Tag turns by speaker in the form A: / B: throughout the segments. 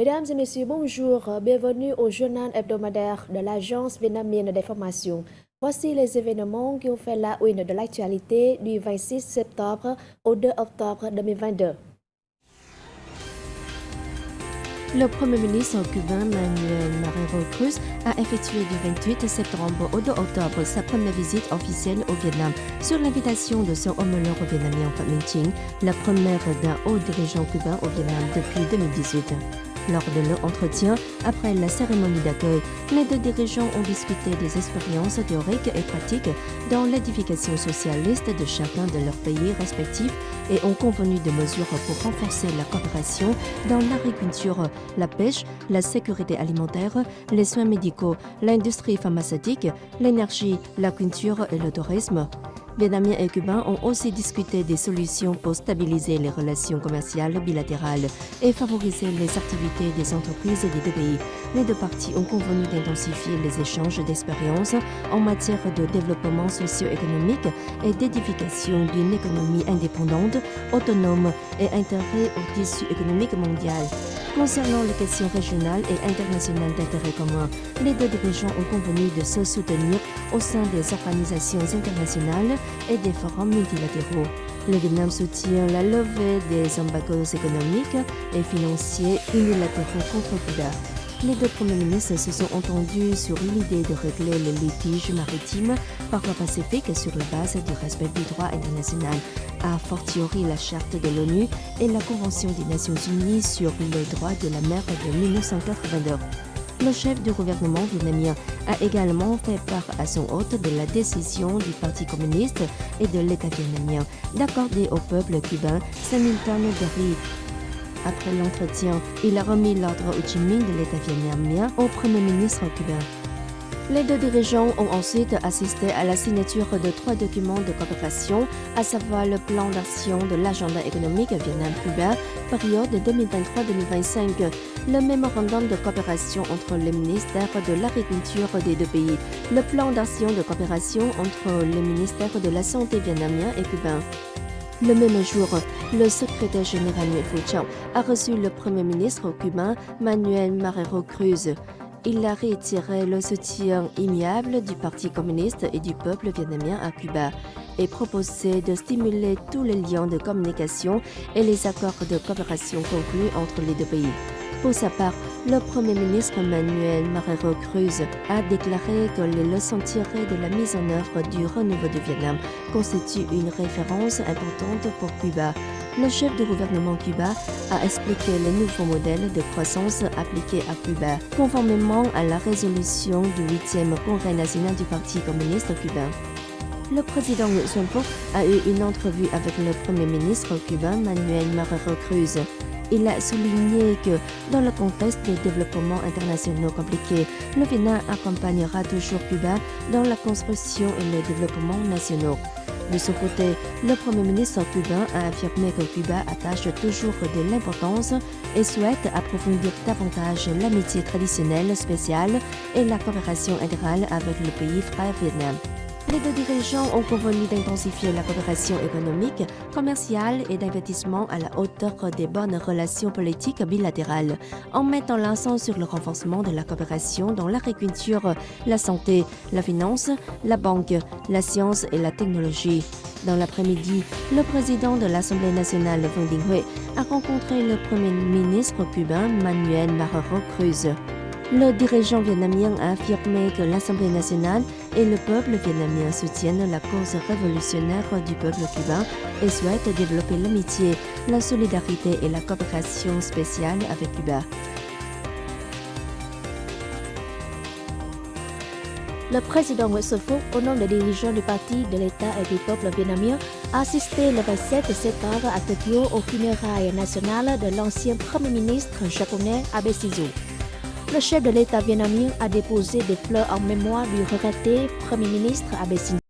A: Mesdames et messieurs, bonjour. Bienvenue au journal hebdomadaire de l'Agence vietnamienne d'information. Voici les événements qui ont fait la une de l'actualité du 26 septembre au 2 octobre 2022.
B: Le Premier ministre cubain Manuel Marrero Cruz a effectué du 28 septembre au 2 octobre sa première visite officielle au Vietnam sur l'invitation de son homologue vietnamien Phạm Minh Chính, la première d'un haut dirigeant cubain au Vietnam depuis 2018. Lors de leur entretien, après la cérémonie d'accueil, les deux dirigeants ont discuté des expériences théoriques et pratiques dans l'édification socialiste de chacun de leurs pays respectifs et ont convenu de mesures pour renforcer la coopération dans l'agriculture, la pêche, la sécurité alimentaire, les soins médicaux, l'industrie pharmaceutique, l'énergie, la culture et le tourisme. Vietnamiens et Cubains ont aussi discuté des solutions pour stabiliser les relations commerciales bilatérales et favoriser les activités des entreprises des deux pays. Les deux parties ont convenu d'intensifier les échanges d'expériences en matière de développement socio-économique et d'édification d'une économie indépendante, autonome et intégrée au tissu économique mondial. Concernant les questions régionales et internationales d'intérêt commun, les deux dirigeants ont convenu de se soutenir au sein des organisations internationales et des forums multilatéraux. Le Vietnam soutient la levée des embargos économiques et financiers unilatéraux contre Cuba. Les deux premiers ministres se sont entendus sur l'idée de régler les litiges maritimes par voie pacifique sur la base du respect du droit international, a fortiori la Charte de l'ONU et la Convention des Nations Unies sur les droits de la mer de 1982. Le chef du gouvernement vietnamien a également fait part à son hôte de la décision du Parti communiste et de l'État vietnamien d'accorder au peuple cubain 5 000 tonnes de riz. Après l'entretien, il a remis l'ordre Ho Chi Minh de l'État vietnamien au Premier ministre cubain. Les deux dirigeants ont ensuite assisté à la signature de 3 documents de coopération, à savoir le plan d'action de l'agenda économique Vietnam-Cuba, période 2023-2025, le mémorandum de coopération entre les ministères de l'agriculture des deux pays, le plan d'action de coopération entre les ministères de la santé vietnamien et cubain. Le même jour, le secrétaire général Nguyen Phu Trọng a reçu le Premier ministre cubain Manuel Marrero Cruz. Il a réitéré le soutien immuable du Parti communiste et du peuple vietnamien à Cuba et proposé de stimuler tous les liens de communication et les accords de coopération conclus entre les deux pays. Pour sa part, le Premier ministre Manuel Marrero Cruz a déclaré que les leçons tirées de la mise en œuvre du renouveau du Vietnam constituent une référence importante pour Cuba. Le chef du gouvernement cubain a expliqué le nouveau modèle de croissance appliqué à Cuba, conformément à la résolution du 8e Congrès national du Parti communiste cubain. Le président Nguyễn Xuân Phúc a eu une entrevue avec le Premier ministre cubain Manuel Marrero Cruz. Il a souligné que, dans le contexte des développements internationaux compliqués, le Vietnam accompagnera toujours Cuba dans la construction et le développement nationaux. De son côté, le Premier ministre cubain a affirmé que Cuba attache toujours de l'importance et souhaite approfondir davantage l'amitié traditionnelle spéciale et la coopération intégrale avec le pays frère Vietnam. Les deux dirigeants ont convenu d'intensifier la coopération économique, commerciale et d'investissement à la hauteur des bonnes relations politiques bilatérales, en mettant l'accent sur le renforcement de la coopération dans l'agriculture, la santé, la finance, la banque, la science et la technologie. Dans l'après-midi, le président de l'Assemblée nationale, Vương Đình Huệ, a rencontré le Premier ministre cubain Manuel Marrero Cruz. Le dirigeant vietnamien a affirmé que l'Assemblée nationale et le peuple vietnamien soutiennent la cause révolutionnaire du peuple cubain et souhaitent développer l'amitié, la solidarité et la coopération spéciale avec Cuba.
A: Le président Nguyễn Xuân Phúc, au nom des dirigeants du Parti de l'État et du peuple vietnamien, a assisté le 27 septembre à Tokyo aux funérailles nationales de l'ancien Premier ministre japonais Abe Shinzo. Le chef de l'État vietnamien a déposé des fleurs en mémoire du regretté Premier ministre Abe Shinzo.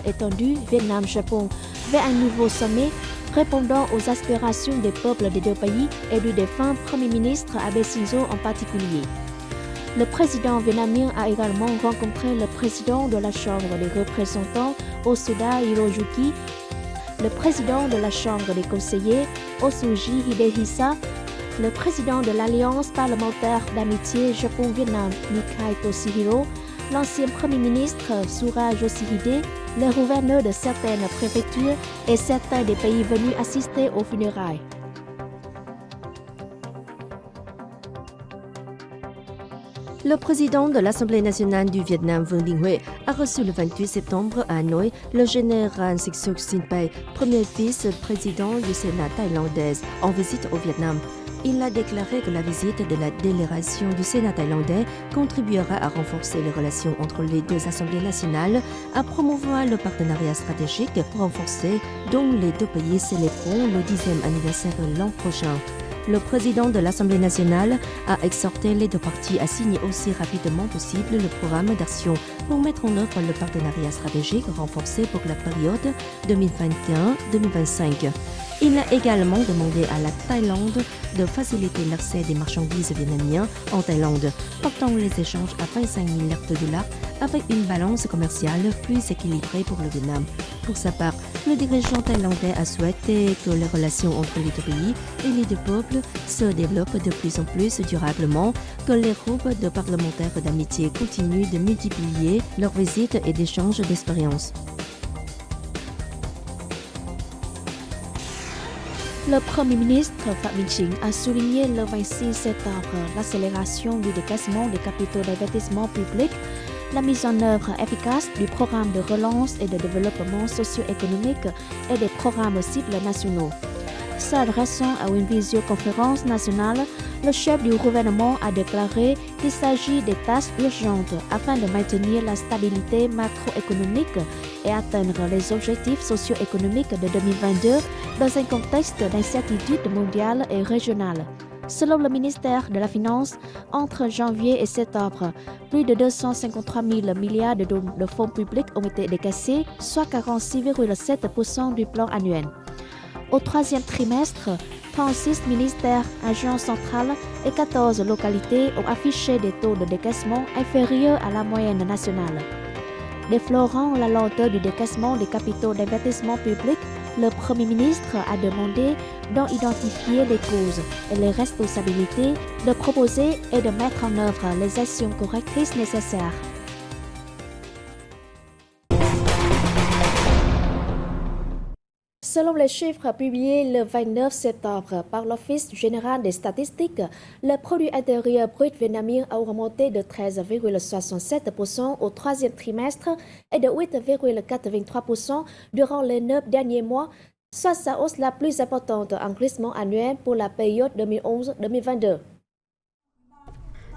A: étendue Vietnam-Japon vers un nouveau sommet répondant aux aspirations des peuples des deux pays et du défunt Premier ministre Abe Shinzo en particulier. Le président vietnamien a également rencontré le président de la Chambre des représentants Osuda Hiroyuki, le président de la Chambre des conseillers Osuji Hidehisa, le président de l'Alliance parlementaire d'amitié Japon-Vietnam Nikai Toshihiro, l'ancien Premier ministre Suraj Yoshihide, les gouverneurs de certaines préfectures et certains des pays venus assister aux funérailles.
B: Le président de l'Assemblée nationale du Vietnam, Vương Đình Huệ, a reçu le 28 septembre à Hanoï le général Siksuc Sinpay, premier vice-président du Sénat thaïlandais, en visite au Vietnam. Il a déclaré que la visite de la délégation du Sénat thaïlandais contribuera à renforcer les relations entre les deux assemblées nationales, à promouvoir le partenariat stratégique renforcé dont les deux pays célébreront le 10e anniversaire l'an prochain. Le président de l'Assemblée nationale a exhorté les deux parties à signer aussi rapidement possible le programme d'action pour mettre en œuvre le partenariat stratégique renforcé pour la période 2021-2025. Il a également demandé à la Thaïlande de faciliter l'accès des marchandises vietnamiennes en Thaïlande, portant les échanges à 25 milliards de dollars avec une balance commerciale plus équilibrée pour le Vietnam. Pour sa part, le dirigeant thaïlandais a souhaité que les relations entre les deux pays et les deux peuples se développent de plus en plus durablement, que les groupes de parlementaires d'amitié continuent de multiplier leurs visites et d'échanges d'expériences.
A: Le Premier ministre Phạm Minh Chính a souligné le 26 septembre l'accélération du décaissement des capitaux d'investissement public, la mise en œuvre efficace du programme de relance et de développement socio-économique et des programmes cibles nationaux. S'adressant à une visioconférence nationale, le chef du gouvernement a déclaré qu'il s'agit des tâches urgentes afin de maintenir la stabilité macroéconomique et atteindre les objectifs socio-économiques de 2022 dans un contexte d'incertitude mondiale et régionale. Selon le ministère de la Finance, entre janvier et septembre, plus de 253 000 milliards de fonds publics ont été décaissés, soit 46,7% du plan annuel. Au troisième trimestre, 36 ministères, agences centrales et 14 localités ont affiché des taux de décaissement inférieurs à la moyenne nationale. Déplorant la lenteur du décaissement des capitaux d'investissement public, le Premier ministre a demandé d'en identifier les causes et les responsabilités, de proposer et de mettre en œuvre les actions correctrices nécessaires. Selon les chiffres publiés le 29 septembre par l'Office général des statistiques, le produit intérieur brut vietnamien a augmenté de 13,67% au troisième trimestre et de 8,83% durant les 9 derniers mois, soit sa hausse la plus importante en glissement annuel pour la période 2011-2022.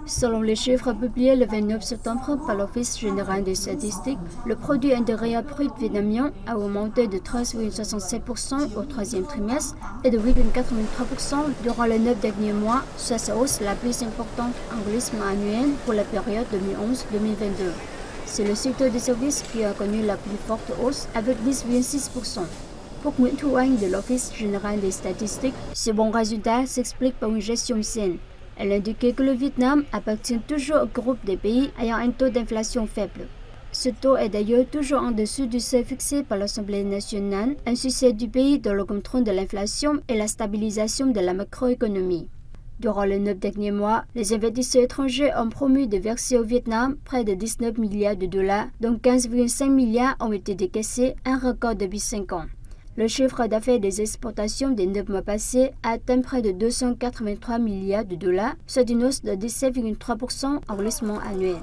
C: Selon les chiffres publiés le 29 septembre par l'Office général des statistiques, le produit intérieur brut vietnamien a augmenté de 13,67% au troisième trimestre et de 8,83% durant les 9 derniers mois, soit sa hausse la plus importante en glissement annuel pour la période 2011-2022. C'est le secteur des services qui a connu la plus forte hausse avec 10,6%. Pour Nguyễn Thu Anh de l'Office général des statistiques, ce bon résultat s'explique par une gestion saine. Elle indiquait que le Vietnam appartient toujours au groupe des pays ayant un taux d'inflation faible. Ce taux est d'ailleurs toujours en dessous du seuil fixé par l'Assemblée nationale, un succès du pays dans le contrôle de l'inflation et la stabilisation de la macroéconomie. Durant les 9 derniers mois, les investisseurs étrangers ont promu de verser au Vietnam près de 19 milliards de dollars, dont 15,5 milliards ont été décaissés, un record depuis 5 ans. Le chiffre d'affaires des exportations des 9 mois passés a atteint près de 283 milliards de dollars, soit une hausse de 17,3% en glissement annuel.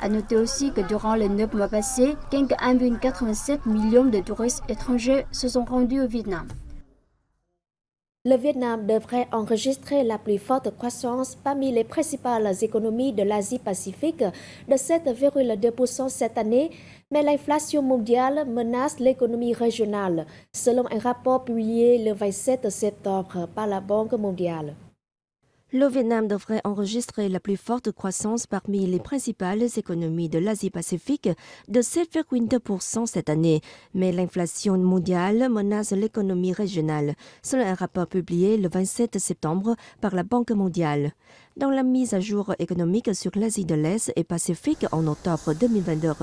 C: À noter aussi que durant les 9 mois passés, 1,87 millions de touristes étrangers se sont rendus au Vietnam.
A: Le Vietnam devrait enregistrer la plus forte croissance parmi les principales économies de l'Asie-Pacifique de 7,2% cette année, mais l'inflation mondiale menace l'économie régionale, selon un rapport publié le 27 septembre par la Banque mondiale.
B: Le Vietnam devrait enregistrer la plus forte croissance parmi les principales économies de l'Asie-Pacifique de 7,2% cette année, mais l'inflation mondiale menace l'économie régionale, selon un rapport publié le 27 septembre par la Banque mondiale. Dans la mise à jour économique sur l'Asie de l'Est et Pacifique en octobre 2022,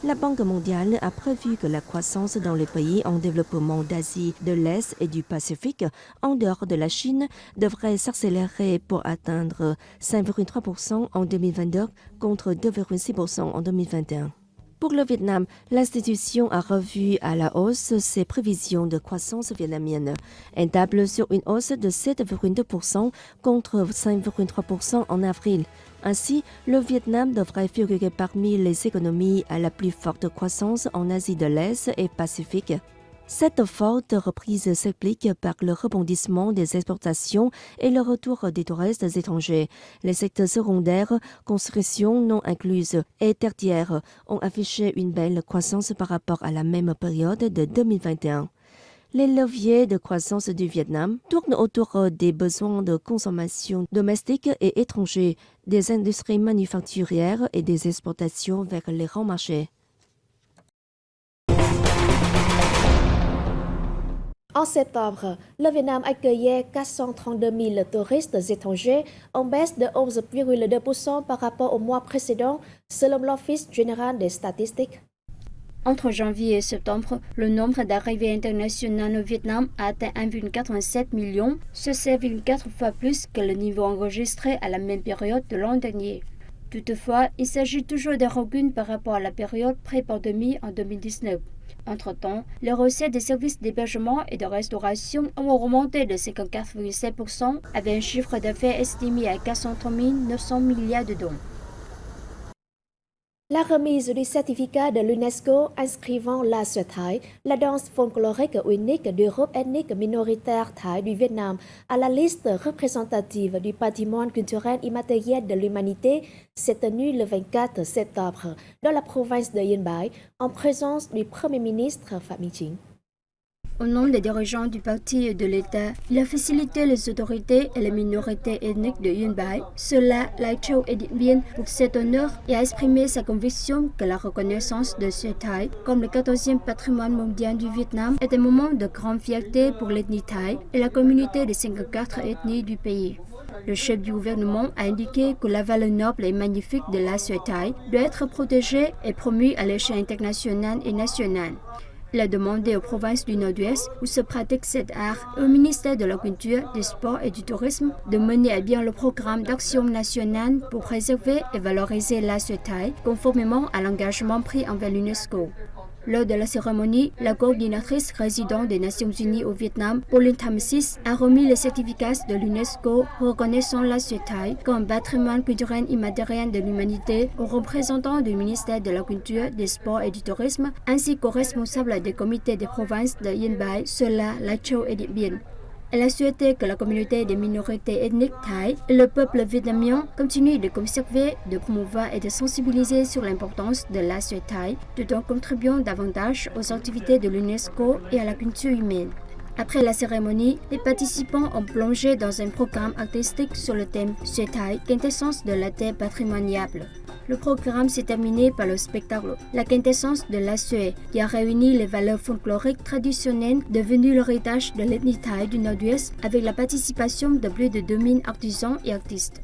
B: la Banque mondiale a prévu que la croissance dans les pays en développement d'Asie de l'Est et du Pacifique, en dehors de la Chine, devrait s'accélérer pour atteindre 5,3% en 2022 contre 2,6% en 2021. Pour le Vietnam, l'institution a revu à la hausse ses prévisions de croissance vietnamienne. Elle table sur une hausse de 7,2% contre 5,3% en avril. Ainsi, le Vietnam devrait figurer parmi les économies à la plus forte croissance en Asie de l'Est et Pacifique. Cette forte reprise s'explique par le rebondissement des exportations et le retour des touristes étrangers. Les secteurs secondaires, construction non incluse et tertiaires ont affiché une belle croissance par rapport à la même période de 2021. Les leviers de croissance du Vietnam tournent autour des besoins de consommation domestique et étrangers, des industries manufacturières et des exportations vers les grands marchés.
A: En septembre, le Vietnam accueillait 432 000 touristes étrangers, en baisse de 11,2% par rapport au mois précédent, selon l'Office général des statistiques.
C: Entre janvier et septembre, le nombre d'arrivées internationales au Vietnam a atteint 1,87 million, ce 7,4 fois plus que le niveau enregistré à la même période de l'an dernier. Toutefois, il s'agit toujours d'un recul par rapport à la période pré-pandémie en 2019. Entre-temps, les recettes des services d'hébergement et de restauration ont augmenté de 54,7% avec un chiffre d'affaires estimé à 403 900 milliards de $.
A: La remise du certificat de l'UNESCO inscrivant la Suède thaï, la danse folklorique unique du groupe ethnique minoritaire thaï du Vietnam, à la liste représentative du patrimoine culturel immatériel de l'humanité, s'est tenue le 24 septembre dans la province de Yên Bái, en présence du Premier ministre Phạm Minh Chính.
C: Au nom des dirigeants du parti et de l'État, il a facilité les autorités et les minorités ethniques de Yên Bái, cela Lai Châu et Điện Biên, pour cet honneur et a exprimé sa conviction que la reconnaissance de ce Thaï comme le 14e patrimoine mondial du Vietnam est un moment de grande fierté pour l'ethnie thaï et la communauté des 54 ethnies du pays. Le chef du gouvernement a indiqué que la valeur noble et magnifique de la Suède thaï doit être protégée et promue à l'échelle internationale et nationale. Il a demandé aux provinces du Nord-Ouest où se pratique cet art et au ministère de la Culture, des Sports et du Tourisme de mener à bien le programme d'action nationale pour préserver et valoriser la Suède thaï conformément à l'engagement pris envers l'UNESCO. Lors de la cérémonie, la coordinatrice résidente des Nations Unies au Vietnam, Pauline Thamsis, a remis les certificats de l'UNESCO reconnaissant la Suède thaï comme patrimoine culturel immatériel de l'humanité aux représentants du ministère de la Culture, des Sports et du Tourisme, ainsi qu'aux responsables des comités des provinces de Yên Bái, Sala, Lai Châu et Điện Biên. Elle a souhaité que la communauté des minorités ethniques thaï et le peuple vietnamien continuent de conserver, de promouvoir et de sensibiliser sur l'importance de la Suède thaï, tout en contribuant davantage aux activités de l'UNESCO et à la culture humaine. Après la cérémonie, les participants ont plongé dans un programme artistique sur le thème Suède thaï, quintessence de la terre patrimoniale. Le programme s'est terminé par le spectacle La quintessence de la Suède, qui a réuni les valeurs folkloriques traditionnelles devenues l'héritage de l'ethnie thaï du Nord-Ouest avec la participation de plus de 2000 artisans et artistes.